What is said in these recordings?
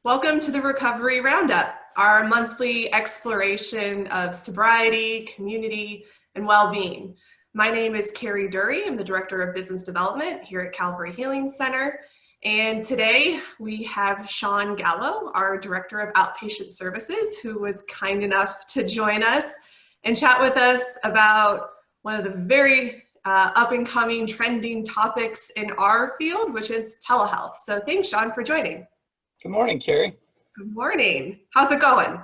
Welcome to the Recovery Roundup, our monthly exploration of sobriety, community, and well-being. My name is Carrie Dury. I'm the Director of Business Development here at Calvary Healing Center. And today we have Sean Gallo, our Director of Outpatient Services, who was kind enough to join us and chat with us about one of the very up-and-coming trending topics in our field, which is telehealth. So thanks, Sean, for joining. Good morning, Carrie. Good morning. How's it going?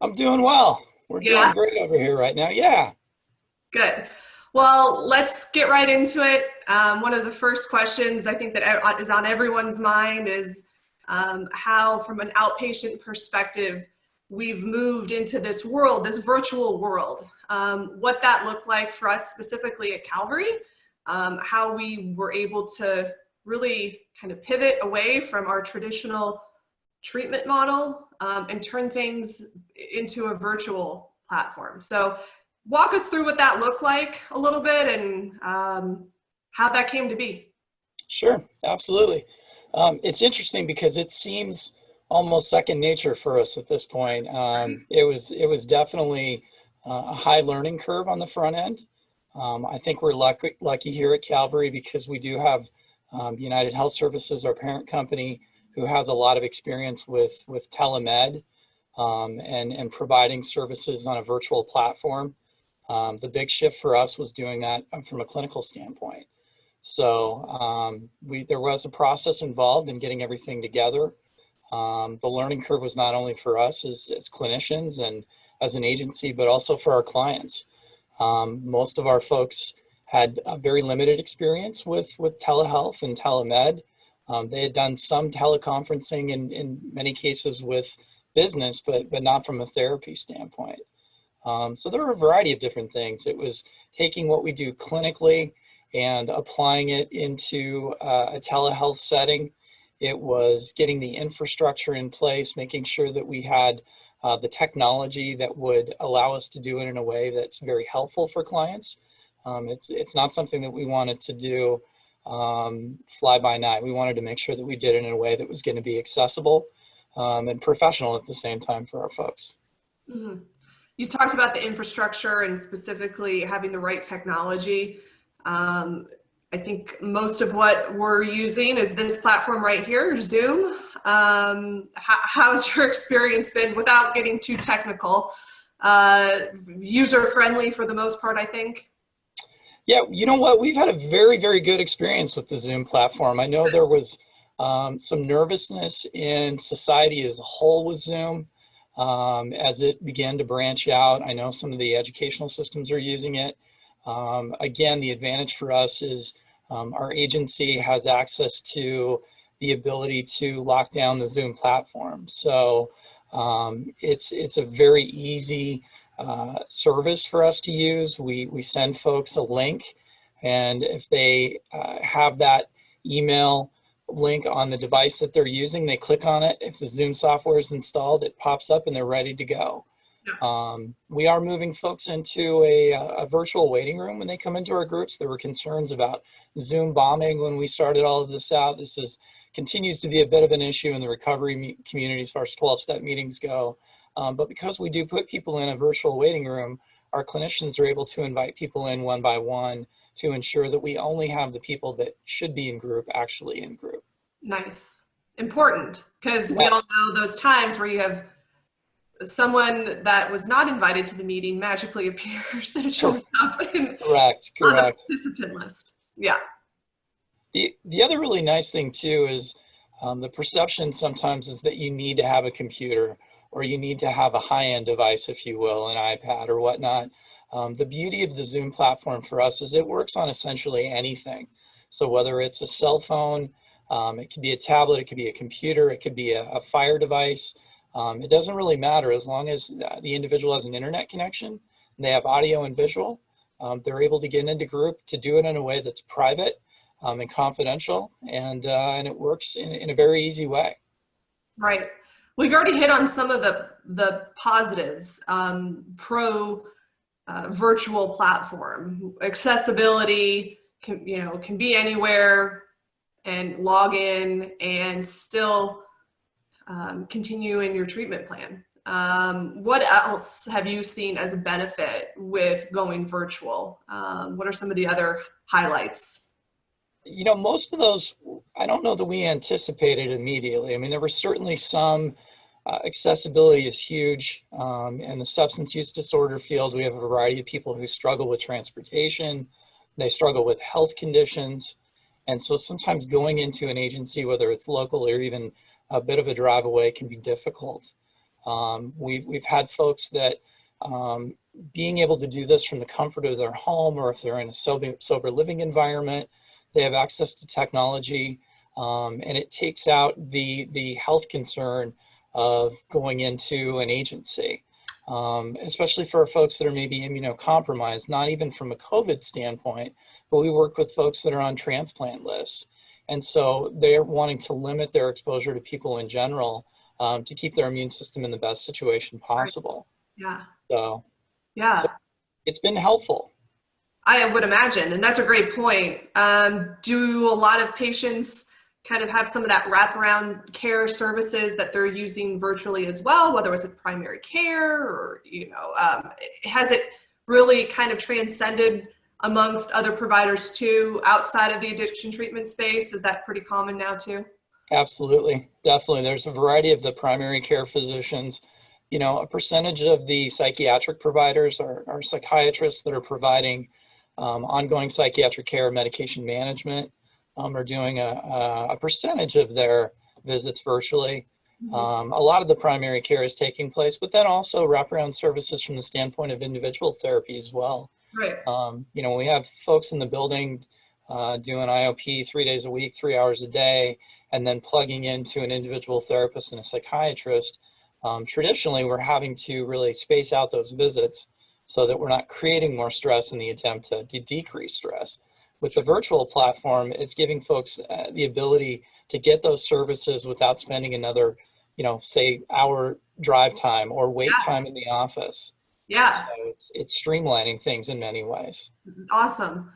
I'm doing well. We're doing great over here right now. Yeah. Good. Well, let's get right into it. One of the first questions I think that is on everyone's mind is how, from an outpatient perspective, we've moved into this world, this virtual world. What that looked like for us specifically at Calvary, how we were able to really kind of pivot away from our traditional treatment model and turn things into a virtual platform. So walk us through what that looked like a little bit and how that came to be. Sure, absolutely. It's interesting because it seems almost second nature for us at this point. It was definitely a high learning curve on the front end. I think we're lucky here at Calvary because we do have United Health Services, our parent company, who has a lot of experience with telemed and providing services on a virtual platform. The big shift for us was doing that from a clinical standpoint. So there was a process involved in getting everything together. The learning curve was not only for us as clinicians and as an agency, but also for our clients. Most of our folks had a very limited experience with telehealth and telemed. They had done some teleconferencing in many cases with business, but not from a therapy standpoint. So there were a variety of different things. It was taking what we do clinically and applying it into a telehealth setting. It was getting the infrastructure in place, making sure that we had the technology that would allow us to do it in a way that's very helpful for clients. It's not something that we wanted to do fly by night. We wanted to make sure that we did it in a way that was going to be accessible and professional at the same time for our folks. Mm-hmm. You talked about the infrastructure and specifically having the right technology. I think most of what we're using is this platform right here, Zoom. How's your experience been, without getting too technical? User-friendly for the most part, I think. Yeah, you know what? We've had a very, very good experience with the Zoom platform. I know there was some nervousness in society as a whole with Zoom as it began to branch out. I know some of the educational systems are using it. Again, the advantage for us is our agency has access to the ability to lock down the Zoom platform. So it's a very easy service for us to use. We send folks a link, and if they have that email link on the device that they're using, they click on it. If the Zoom software is installed, it pops up and they're ready to go. We are moving folks into a virtual waiting room when they come into our groups. There were concerns about Zoom bombing when we started all of this out. This continues to be a bit of an issue in the recovery community as far as 12-step meetings go. But because we do put people in a virtual waiting room, our clinicians are able to invite people in one by one to ensure that we only have the people that should be in group actually in group. Nice. Important, because we all know those times where you have someone that was not invited to the meeting magically appears and it shows up on the participant list. Yeah. The other really nice thing too is the perception sometimes is that you need to have a computer or you need to have a high-end device, if you will, an iPad or whatnot. The beauty of the Zoom platform for us is it works on essentially anything. So whether it's a cell phone, it could be a tablet, it could be a computer, it could be a Fire device. It doesn't really matter as long as the individual has an internet connection and they have audio and visual. They're able to get into group to do it in a way that's private and confidential, and it works in a very easy way. Right. We've already hit on some of the positives. Virtual platform accessibility can be anywhere and log in and still continue in your treatment plan. What else have you seen as a benefit with going virtual? What are some of the other highlights? Most of those, I don't know that we anticipated immediately. I mean, there were certainly some. Accessibility is huge. In the substance use disorder field, we have a variety of people who struggle with transportation. They struggle with health conditions. And so sometimes going into an agency, whether it's local or even a bit of a drive away, can be difficult. We've had folks that being able to do this from the comfort of their home, or if they're in a sober living environment, they have access to technology, and it takes out the health concern of going into an agency, especially for folks that are maybe immunocompromised, not even from a COVID standpoint, but we work with folks that are on transplant lists. And so they're wanting to limit their exposure to people in general, to keep their immune system in the best situation possible. Yeah. So Yeah. It's been helpful. I would imagine, and that's a great point. Do a lot of patients kind of have some of that wraparound care services that they're using virtually as well, whether it's with primary care or, has it really kind of transcended amongst other providers too, outside of the addiction treatment space? Is that pretty common now too? Absolutely. Definitely. There's a variety of the primary care physicians. A percentage of the psychiatric providers are psychiatrists that are providing ongoing psychiatric care, medication management, are doing a percentage of their visits virtually. Mm-hmm. A lot of the primary care is taking place, but then also wraparound services from the standpoint of individual therapy as well. Right. We have folks in the building doing IOP 3 days a week, 3 hours a day, and then plugging into an individual therapist and a psychiatrist. Traditionally, we're having to really space out those visits so that we're not creating more stress in the attempt to decrease stress. With the virtual platform, it's giving folks the ability to get those services without spending another, say, hour drive time or wait time in the office. Yeah. So it's streamlining things in many ways. Awesome.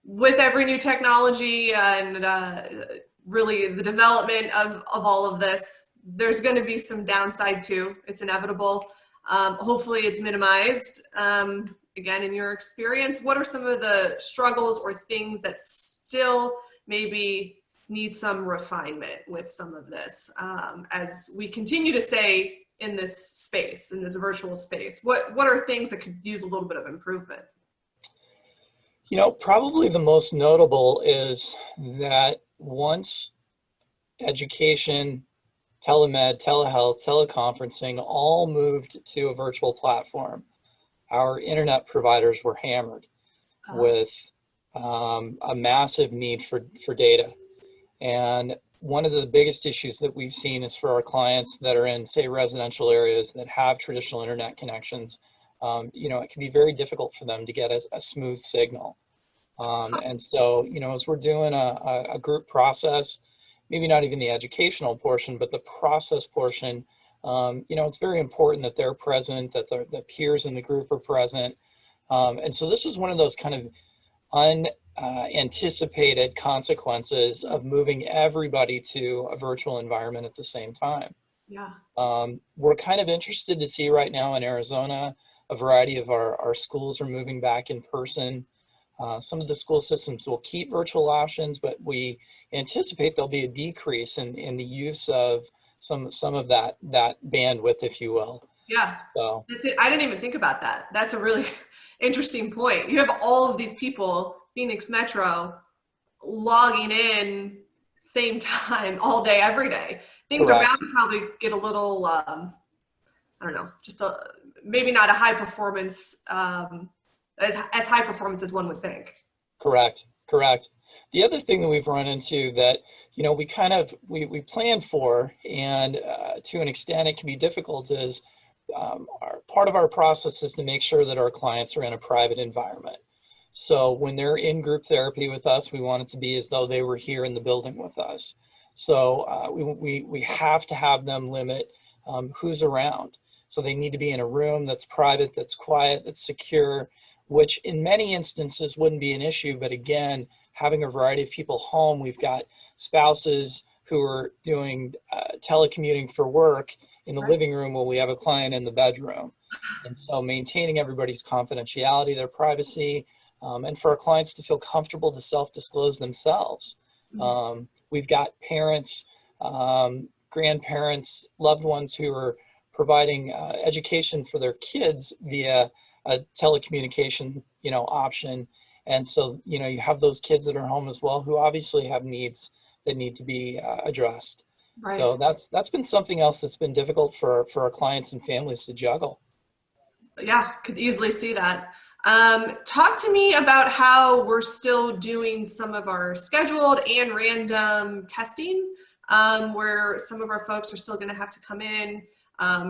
With every new technology and really the development of all of this, there's going to be some downside too. It's inevitable. Hopefully it's minimized. Again, in your experience, what are some of the struggles or things that still maybe need some refinement with some of this as we continue to stay in this space, in this virtual space? What are things that could use a little bit of improvement? Probably the most notable is that once education, telemed, telehealth, teleconferencing all moved to a virtual platform, our internet providers were hammered with a massive need for data. And one of the biggest issues that we've seen is for our clients that are in, say, residential areas that have traditional internet connections, it can be very difficult for them to get a smooth signal. And so, as we're doing a group process, maybe not even the educational portion, but the process portion, it's very important that they're present, that the peers in the group are present. And so this is one of those kind of unanticipated consequences of moving everybody to a virtual environment at the same time. Yeah. We're kind of interested to see right now in Arizona, a variety of our schools are moving back in person. Some of the school systems will keep virtual options, but we anticipate there'll be a decrease in the use of some of that bandwidth, if you will. Yeah. So that's it. I didn't even think about that. That's a really interesting point. You have all of these people, Phoenix Metro, logging in same time all day, every day. Things correct. are bound to probably get a little, I don't know, just maybe not a high performance, as high performance as one would think. Correct. The other thing that we've run into that, we plan for, and to an extent it can be difficult, is part of our process is to make sure that our clients are in a private environment. So when they're in group therapy with us, we want it to be as though they were here in the building with us. So we have to have them limit who's around. So they need to be in a room that's private, that's quiet, that's secure, which in many instances wouldn't be an issue. But again, having a variety of people home, we've got spouses who are doing telecommuting for work in the Right. living room while we have a client in the bedroom. And so maintaining everybody's confidentiality, their privacy, and for our clients to feel comfortable to self-disclose themselves. We've got parents, grandparents, loved ones who are providing education for their kids via a telecommunication, option. And so, you have those kids that are home as well who obviously have needs that need to be addressed. Right. So that's been something else that's been difficult for our clients and families to juggle. Yeah, could easily see that. Talk to me about how we're still doing some of our scheduled and random testing, where some of our folks are still going to have to come in,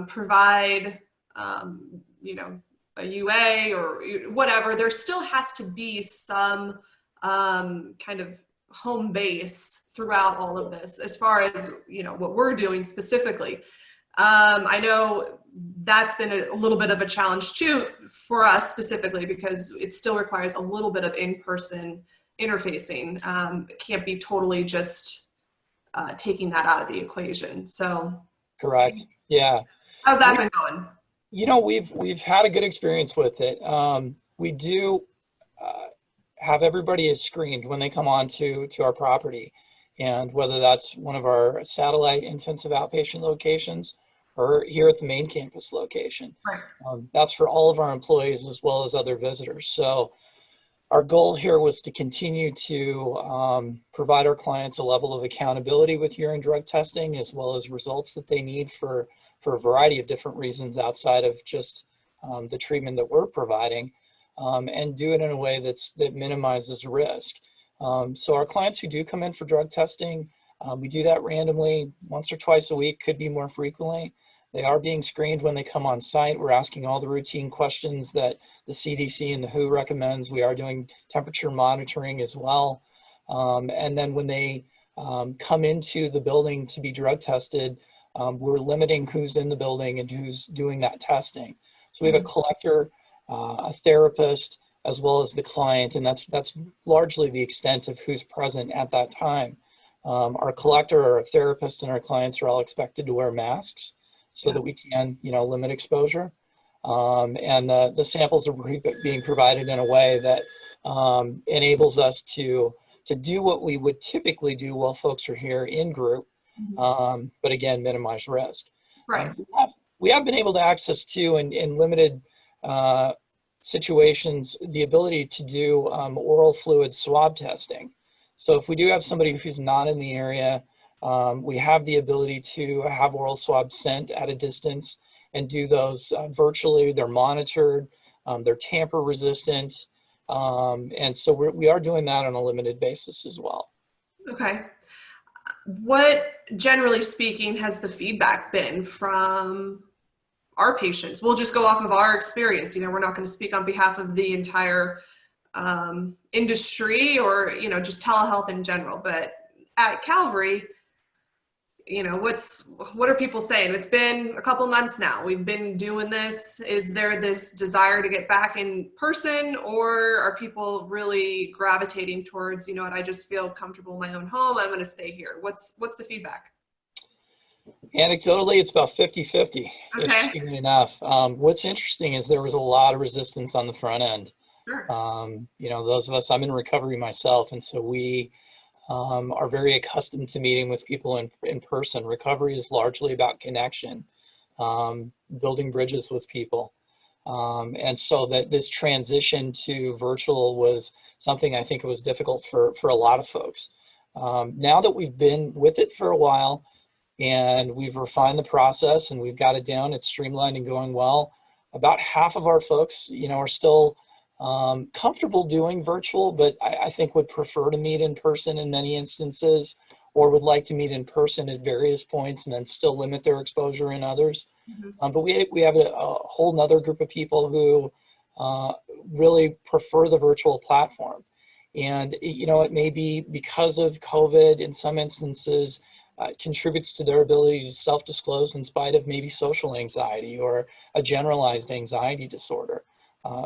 provide, a UA or whatever. There still has to be some kind of home base throughout all of this, as far as what we're doing specifically. I know that's been a little bit of a challenge too for us specifically, because it still requires a little bit of in-person interfacing. It can't be totally just taking that out of the equation. So Correct. Yeah. how's that We, been going? we've had a good experience with it. We do have everybody is screened when they come on to our property. And whether that's one of our satellite intensive outpatient locations or here at the main campus location. Right. That's for all of our employees as well as other visitors. So our goal here was to continue to provide our clients a level of accountability with urine drug testing, as well as results that they need for a variety of different reasons outside of just the treatment that we're providing, and do it in a way that minimizes risk. So our clients who do come in for drug testing, we do that randomly once or twice a week, could be more frequently. They are being screened when they come on site. We're asking all the routine questions that the CDC and the WHO recommends. We are doing temperature monitoring as well. And then when they come into the building to be drug tested, we're limiting who's in the building and who's doing that testing. So we have a collector, a therapist, as well as the client, and that's largely the extent of who's present at that time. Our collector, our therapist, and our clients are all expected to wear masks so that we can, limit exposure. And the samples are being provided in a way that enables us to do what we would typically do while folks are here in group, but again, minimize risk. Right. We have been able to access to in limited situations the ability to do oral fluid swab testing. So if we do have somebody who's not in the area, we have the ability to have oral swabs sent at a distance and do those virtually. They're monitored, they're tamper resistant. And so we are doing that on a limited basis as well. Okay. What, generally speaking, has the feedback been from our patients? We'll just go off of our experience. We're not going to speak on behalf of the entire industry or, just telehealth in general. But at Calvary, what are people saying? It's been a couple months now. We've been doing this. Is there this desire to get back in person, or are people really gravitating towards, I just feel comfortable in my own home, I'm going to stay here? What's the feedback? Anecdotally, it's about 50-50, Okay. interestingly enough. What's interesting is there was a lot of resistance on the front end. Sure. Those of us, I'm in recovery myself, and so we are very accustomed to meeting with people in person. Recovery is largely about connection, building bridges with people. And so that this transition to virtual was something I think it was difficult for a lot of folks. Now that we've been with it for a while and we've refined the process and we've got it down, it's streamlined and going well, about half of our folks, are still comfortable doing virtual, but I think would prefer to meet in person in many instances, or would like to meet in person at various points and then still limit their exposure in others. But we have a whole nother group of people who really prefer the virtual platform. And, it may be because of COVID in some instances, contributes to their ability to self-disclose in spite of maybe social anxiety or a generalized anxiety disorder.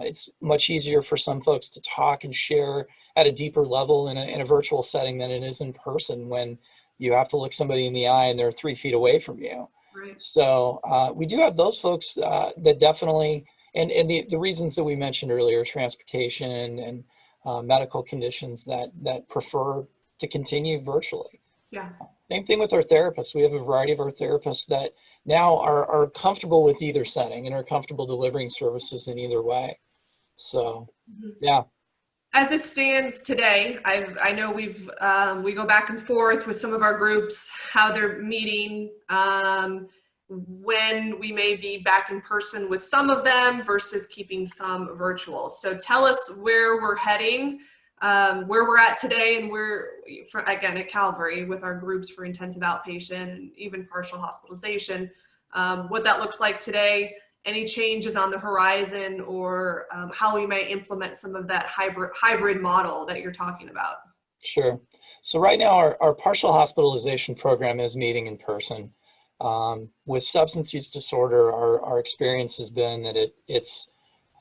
It's much easier for some folks to talk and share at a deeper level in a virtual setting than it is in person when you have to look somebody in the eye and they're 3 feet away from you. Right. So we do have those folks that definitely, and the reasons that we mentioned earlier, transportation and medical conditions that prefer to continue virtually. Yeah. Same thing with our therapists. We have a variety of our therapists that now are comfortable with either setting and are comfortable delivering services in either way. So, yeah. As it stands today, I know we go back and forth with some of our groups, how they're meeting, when we may be back in person with some of them versus keeping some virtual. So tell us where we're heading, where we're at today, and again, at Calvary with our groups for intensive outpatient and even partial hospitalization, what that looks like today, any changes on the horizon, or how we may implement some of that hybrid model that you're talking about. Sure. So right now our partial hospitalization program is meeting in person. With substance use disorder, our experience has been that it's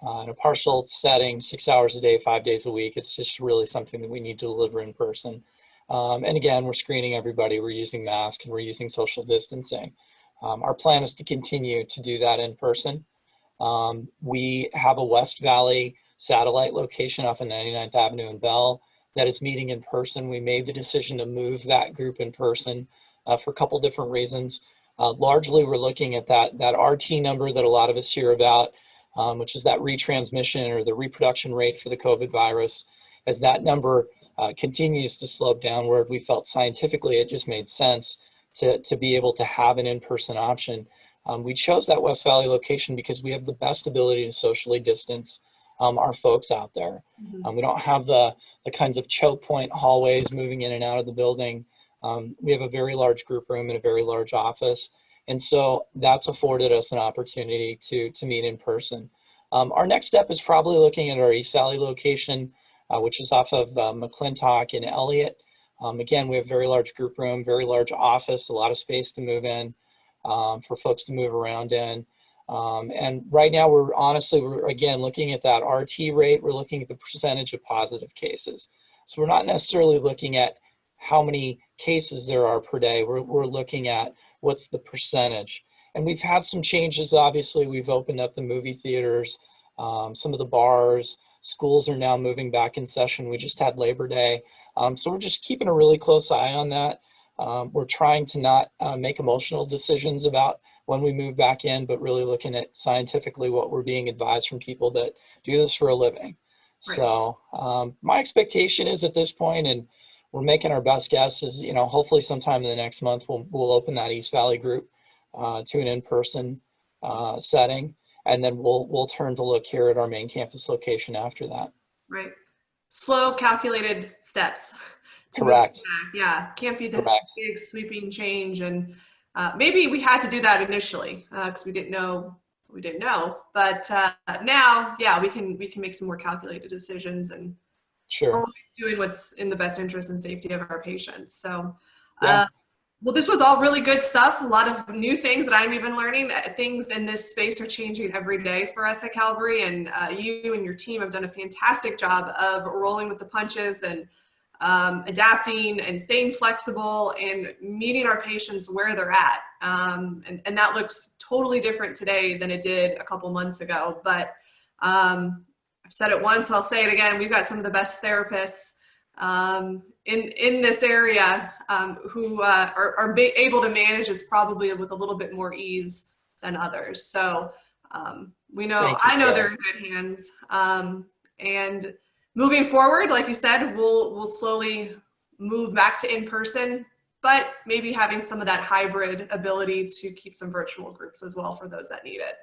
in a partial setting, 6 hours a day, 5 days a week. It's just really something that we need to deliver in person. And again, we're screening everybody. We're using masks and we're using social distancing. Our plan is to continue to do that in person. We have a West Valley satellite location off of 99th Avenue in Bell that is meeting in person. We made the decision to move that group in person for a couple different reasons. Largely, we're looking at that RT number that a lot of us hear about, which is that retransmission or the reproduction rate for the COVID virus. As that number continues to slope downward, we felt scientifically it just made sense to be able to have an in-person option. We chose that West Valley location because we have the best ability to socially distance our folks out there. We don't have the kinds of choke point hallways moving in and out of the building. We have a very large group room and a very large office. And so that's afforded us an opportunity to meet in person. Our next step is probably looking at our East Valley location, which is off of McClintock and Elliott. Again, we have a very large group room, very large office, a lot of space to move in for folks to move around in. And right now we're again looking at that RT rate. We're looking at the percentage of positive cases. So we're not necessarily looking at how many cases there are per day. We're looking at what's the percentage. And we've had some changes. Obviously, we've opened up the movie theaters, some of the bars. Schools are now moving back in session. We just had Labor Day. So we're just keeping a really close eye on that. We're trying to not make emotional decisions about when we move back in, but really looking at scientifically what we're being advised from people that do this for a living. Right. So my expectation is at this point, and we're making our best guess, is hopefully sometime in the next month we'll open that East Valley group to an in-person setting, and then we'll turn to look here at our main campus location after that. Right. Slow, calculated steps. Correct. Yeah, can't be this big sweeping change. And maybe we had to do that initially because we didn't know. But now, yeah, we can make some more calculated decisions and always doing what's in the best interest and safety of our patients. So, well, this was all really good stuff. A lot of new things that I'm even learning. Things in this space are changing every day for us at Calvary, and you and your team have done a fantastic job of rolling with the punches and adapting and staying flexible and meeting our patients where they're at. And that looks totally different today than it did a couple months ago. But I've said it once, I'll say it again. We've got some of the best therapists in this area who are able to manage this probably with a little bit more ease than others. So I know they're in good hands. And moving forward, like you said, we'll slowly move back to in-person, but maybe having some of that hybrid ability to keep some virtual groups as well for those that need it.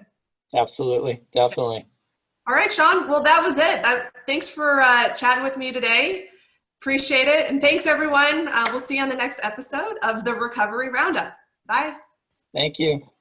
Absolutely, definitely. All right, Sean. Well, that was it. Thanks for chatting with me today. Appreciate it. And thanks, everyone. We'll see you on the next episode of the Recovery Roundup. Bye. Thank you.